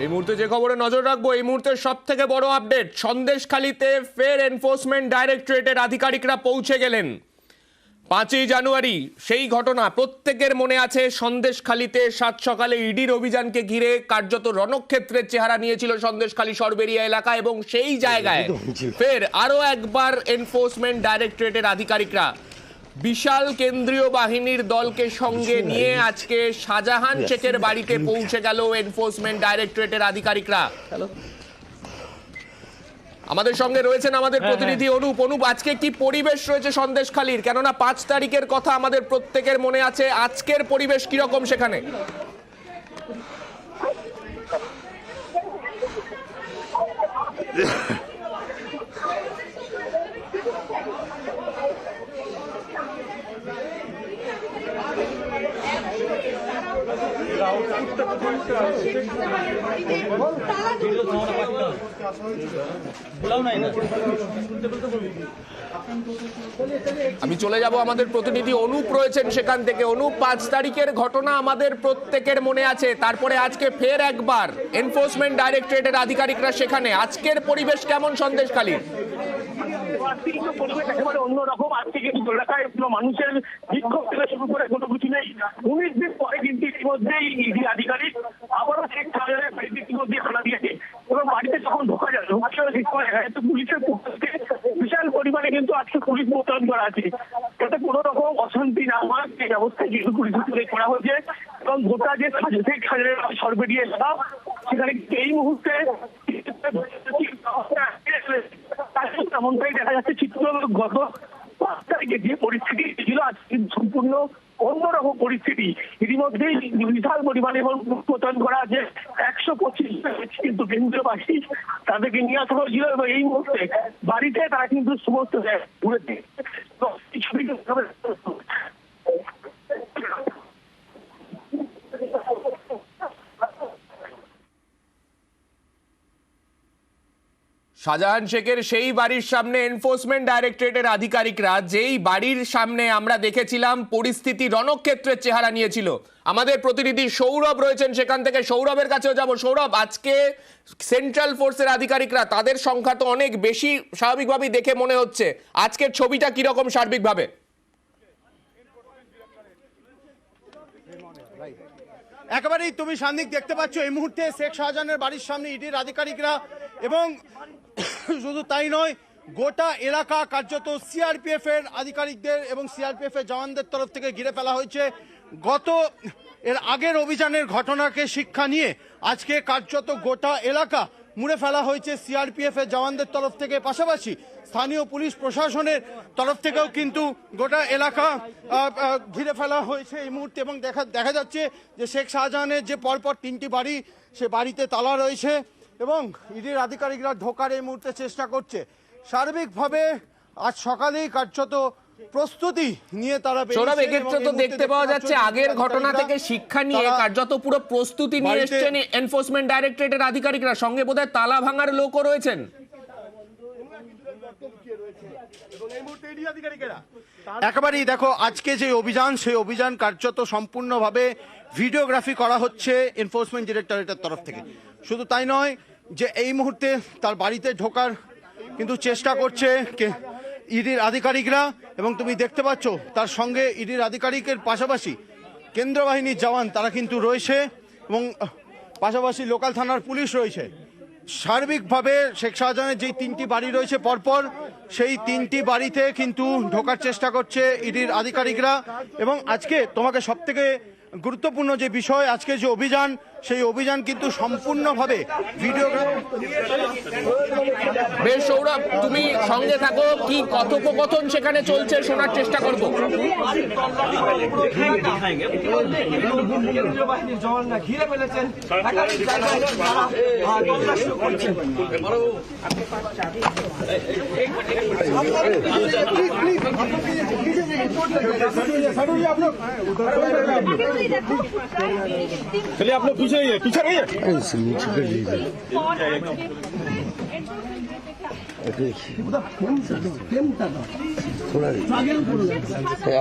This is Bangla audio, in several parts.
এই মুহূর্তে যে খবরে নজর রাখবো, এই মুহূর্তের সব থেকে বড় আপডেট, সন্দেশখালীতে ফের এনফোর্সমেন্ট ডাইরেক্টরেটের আধিকারিকরা পৌঁছে গেলেন। 5ই জানুয়ারি সেই ঘটনা প্রত্যেকের মনে আছে। সন্দেশখালীতে সাত সকালে ইডির অভিযানকে ঘিরে কার্যত রণক্ষেত্রের চেহারা নিয়েছিল সন্দেশখালী সরবেরিয়া এলাকা, এবং সেই জায়গায় ফের আরো একবার এনফোর্সমেন্ট ডাইরেক্টরেটের আধিকারিকরা বিশাল কেন্দ্রীয় বাহিনীর দলকে সঙ্গে নিয়ে আজকে শাহজাহান শেখের বাড়িতে পৌঁছে গেল এনফোর্সমেন্ট ডাইরেক্টরেটের আধিকারিকরা। আমাদের সঙ্গে রয়েছেন আমাদের প্রতিনিধি অনুপ। অনুপ, আজকে কি পরিবেশ রয়েছে সন্দেশখালীর? কেননা 5 তারিখের কথা আমাদের প্রত্যেকের মনে আছে। আজকের পরিবেশ কিরকম সেখানে? আমি চলে যাব, আমাদের প্রতিনিধি অনুপ রয়েছেন সেখান থেকে। অনুপ, 5 তারিখের ঘটনা আমাদের প্রত্যেকের মনে আছে, তারপরে আজকে ফের একবার এনফোর্সমেন্ট ডাইরেক্টরেটের আধিকারিকরা সেখানে। আজকের পরিবেশ কেমন সন্দেশখালীর? পরিবেশ একেবারে অন্যরকম। আজকে কিন্তু এলাকায় মানুষের বিক্ষোভ থেকে শুরু করে কোনো কিছু নেই। 19 দিন পরে কিন্তু ইতিমধ্যেই ইডি আধিকারিক আবারও শেখ শাহজাহানের বাড়িতে ইতিমধ্যে হানা দিয়েছে, এবং বাড়িতে যখন ঢোকা যায় পুলিশের পক্ষ থেকে বিশাল পরিমাণে কিন্তু আজকে পুলিশ মোতায়েন করা আছে, যাতে কোনো রকম অশান্তি না হয় সেই ব্যবস্থা কিন্তু পুলিশ করা হয়েছে। এবং গোটা যে শেখ শাহজাহানের সরবেরিয়া এলাকা, সেখানে এই মুহূর্তে এমনটাই দেখা যাচ্ছে চিত্র। গত 5 তারিখে যে পরিস্থিতি ছিল আজকে সম্পূর্ণ অন্যরকম পরিস্থিতি। ইতিমধ্যেই বিশাল পরিমাণে এবং মোতায়েন করা আছে 125 কিন্তু কেন্দ্রীয় বাহিনী, তাদেরকে নিয়ে আসা হয়েছিল, এবং এই মুহূর্তে বাড়িতে তারা কিন্তু সমস্ত ঘুরেছে। শাহজাহান শেখের সেই বাড়ির সামনে এনফোর্সমেন্ট ডাইরেক্টরেটের আধিকারিকরা, যেই বাড়ির সামনে আমরা দেখেছিলাম পরিস্থিতি রণক্ষেত্রের চেহারা নিয়েছিল। আমাদের প্রতিনিধি সৌরভ রয়েছেন সেখান থেকে, সৌরভের কাছেও যাব। সৌরভ, আজকে সেন্ট্রাল ফোর্সের আধিকারিকরা, তাদের সংখ্যা তো অনেক বেশি স্বাভাবিকভাবেই দেখে মনে হচ্ছে। আজকের ছবিটা কিরকম সার্বিকভাবে? একেবারেই তুমি সান্নিক দেখতে পাচ্ছ এই মুহূর্তে শেখ শাহজাহানের বাড়ির সামনে ইডির আধিকারিকরা, এবং শুধু তাই নয়, গোটা এলাকা কার্যত সিআরপিএফ এর আধিকারিকদের এবং সিআরপিএফ এর জওয়ানদের তরফ থেকে ঘিরে ফেলা হয়েছে। এর আগের অভিযানের ঘটনাকে শিক্ষা নিয়ে আজকে কার্যত গোটা এলাকা মুড়ে ফেলা হয়েছে সিআরপিএফ এর জওয়ানদের তরফ থেকে। পাশাপাশি স্থানীয় পুলিশ প্রশাসনের তরফ থেকেও কিন্তু গোটা এলাকা ঘিরে ফেলা হয়েছে এই মুহূর্তে। এবং দেখা যাচ্ছে যে শেখ শাহজাহানের যে পরপর 3টি বাড়ি, সে বাড়িতে তালা রয়েছে, এবং ইডির আধিকারিকরা ঢোকার এই মুহূর্তে চেষ্টা করছে। সার্বিকভাবে আজ সকালেই কার্যত প্রস্তুতি নিয়ে তারা এক্ষেত্রে তো দেখতে পাওয়া যাচ্ছে আগের ঘটনা থেকে শিক্ষা নিয়ে কার্যত পুরো প্রস্তুতি নিয়ে এসেছেন এনফোর্সমেন্ট ডাইরেক্টরেটের আধিকারিকরা। সঙ্গে বোধহয় তালা ভাঙার লোকও রয়েছেন। একেবারেই দেখো, আজকে যে অভিযান, সেই অভিযান কার্যত সম্পূর্ণভাবে ভিডিওগ্রাফি করা হচ্ছে এনফোর্সমেন্ট ডিরেক্টরেটের তরফ থেকে। শুধু তাই নয়, যে এই মুহূর্তে তার বাড়িতে ঢোকার কিন্তু চেষ্টা করছে ইডির আধিকারিকরা, এবং তুমি দেখতে পাচ্ছ তার সঙ্গে ইডির আধিকারিকের পাশাপাশি কেন্দ্র বাহিনীর জওয়ান তারা কিন্তু রয়েছে, এবং পাশাপাশি লোকাল থানার পুলিশ রয়েছে। সার্বিকভাবে শেখ শাহজাহানের যেই 3টি বাড়ি রয়েছে পরপর, সেই 3টি বাড়িতে কিন্তু ঢোকার চেষ্টা করছে ইডির আধিকারিকরা। এবং আজকে তোমাকে সবথেকে গুরুত্বপূর্ণ যে বিষয়, আজকে যে অভিযান, সেই অভিযান কিন্তু সম্পূর্ণভাবে ভিডিওগ্রাফি। বেশ সৌরভ, তুমি সঙ্গে থাকো, কি কথোপকথন সেখানে চলছে শোনার চেষ্টা করবো। ঘিরে ফেলেছেন चलिए आप लोग पीछे रहिए, पीछे रहिए।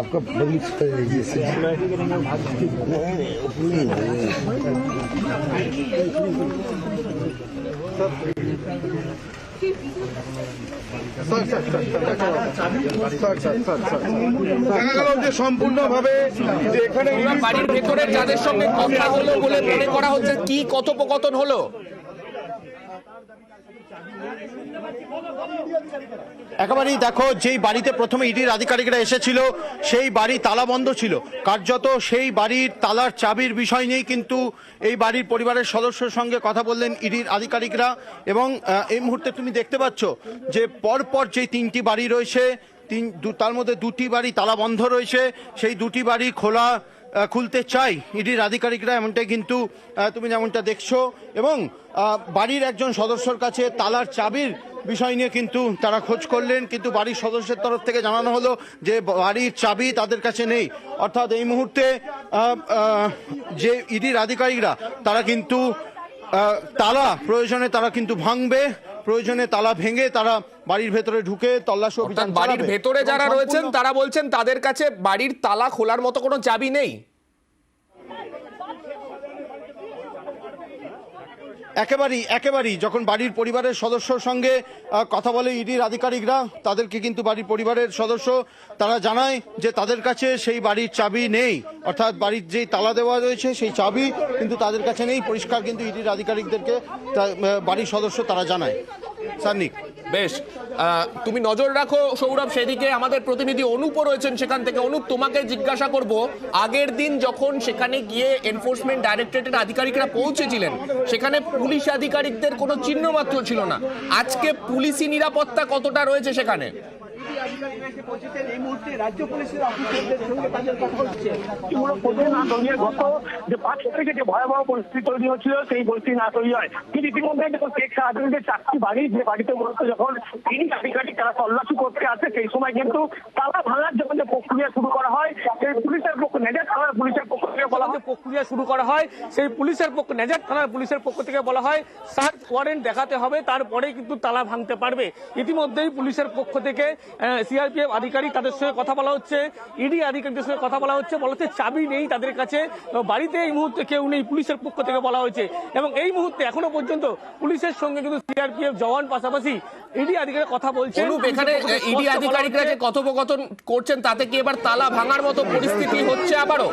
आपका बगीच कर लीजिए দেখা গেল যে সম্পূর্ণভাবে যে এখানে বাড়ির ভেতরে যাদের সঙ্গে কথা হলো বলে মনে করা হচ্ছে, কি কথোপকথন হলো? একেবারেই দেখো, যেই বাড়িতে প্রথমে ইডির আধিকারিকরা এসেছিল সেই বাড়ি তালা বন্ধ ছিল। কার্যত সেই বাড়ির তালার চাবির বিষয় নিয়েই কিন্তু এই বাড়ির পরিবারের সদস্যের সঙ্গে কথা বললেন ইডির আধিকারিকরা। এবং এই মুহূর্তে তুমি দেখতে পাচ্ছ যে পরপর যে তিনটি বাড়ি রয়েছে, তার মধ্যে দুটি বাড়ি তালা বন্ধ রয়েছে। সেই দুটি বাড়ি খুলতে চাই ইডির আধিকারিকরা, এমনটাই কিন্তু তুমি যেমনটা দেখছো। এবং বাড়ির একজন সদস্যর কাছে তালার চাবির বিষয় নিয়ে কিন্তু তারা খোঁজ করলেন, কিন্তু বাড়ির সদস্যের তরফ থেকে জানানো হলো যে বাড়ির চাবি তাদের কাছে নেই। অর্থাৎ এই মুহূর্তে যে ইডির আধিকারিকরা তারা কিন্তু তালা প্রয়োজনে তারা কিন্তু ভাঙবে, প্রয়োজনে তালা ভেঙে তারা বাড়ির ভেতরে ঢুকে তল্লাশি অভিযান চালাবে। বাড়ির ভেতরে যারা রয়েছেন তারা বলছেন তাদের কাছে বাড়ির তালা খোলার মতো কোনো চাবি নেই। একেবারেই যখন বাড়ির পরিবারের সদস্যর সঙ্গে কথা বলে ইডির আধিকারিকরা, তাদেরকে কিন্তু বাড়ির পরিবারের সদস্য তারা জানায় যে তাদের কাছে সেই বাড়ির চাবি নেই। অর্থাৎ বাড়ির যেই তালা দেওয়া রয়েছে সেই চাবি কিন্তু তাদের কাছে নেই। পরিষ্কার কিন্তু ইডির আধিকারিকদেরকে বাড়ির সদস্য তারা জানায়। সান্নিক, বেশ, তুমি নজর রাখো সৌরভ, সেদিকে আমাদের প্রতিনিধি অনুপ রয়েছেন সেখান থেকে। অনুপ, তোমাকে জিজ্ঞাসা করব, আগের দিন যখন সেখানে গিয়ে এনফোর্সমেন্ট ডাইরেক্টরেটের আধিকারিকরা পৌঁছেছিলেন সেখানে পুলিশ আধিকারিকদের কোনো চিহ্ন মাত্র ছিল না, আজকে পুলিশি নিরাপত্তা কতটা রয়েছে সেখানে? এই মুহূর্তে রাজ্য পুলিশের অফিসারদের সঙ্গে তাদের কথা হচ্ছে। গত যে 5 তারিখে যে ভয়াবহ পরিস্থিতি তৈরি হচ্ছিল সেই পরিস্থিতি না তৈরি হয়। কিন্তু ইতিমধ্যে যখন শেখ শাহজাহানের 4টি বাড়ি, যে বাড়িতে মূলত যখন তিনি আধিকারিক তারা তল্লাশি করতে আসে সেই সময় কিন্তু তালা ভাঙার যখন যে প্রক্রিয়া শুরু করা হয়, সেই পুলিশের পক্ষ নেজার থানার পুলিশের পক্ষ থেকে বলা হয়, প্রক্রিয়া শুরু করা হয় সেই পুলিশের পক্ষ নেজার থানার পুলিশের পক্ষ থেকে বলা হয় সার্চ ওয়ারেন্ট দেখাতে হবে, তারপরে কিন্তু তালা ভাঙতে পারবে। ইতিমধ্যেই পুলিশের পক্ষ থেকে সিআরপিএফ আধিকারিক তাদের সঙ্গে কথা বলা হচ্ছে, ইডি আধিকারিকদের সঙ্গে কথা বলা হচ্ছে, বলা হচ্ছে চাবি নেই তাদের কাছে, বাড়িতে এই মুহূর্তে কেউ নেই, পুলিশের পক্ষ থেকে বলা হয়েছে। এবং এই মুহূর্তে এখনো পর্যন্ত পুলিশের সঙ্গে কিন্তু সিআরপিএফ জওয়ান পাশাপাশি ইডি আধিকারিক কথা বলছেন। অনুপ, এখানে ইডি আধিকারিকরা যে কথোপকথন করছেন তাতে কি এবার তালা ভাঙার মতো পরিস্থিতি হচ্ছে আবারও?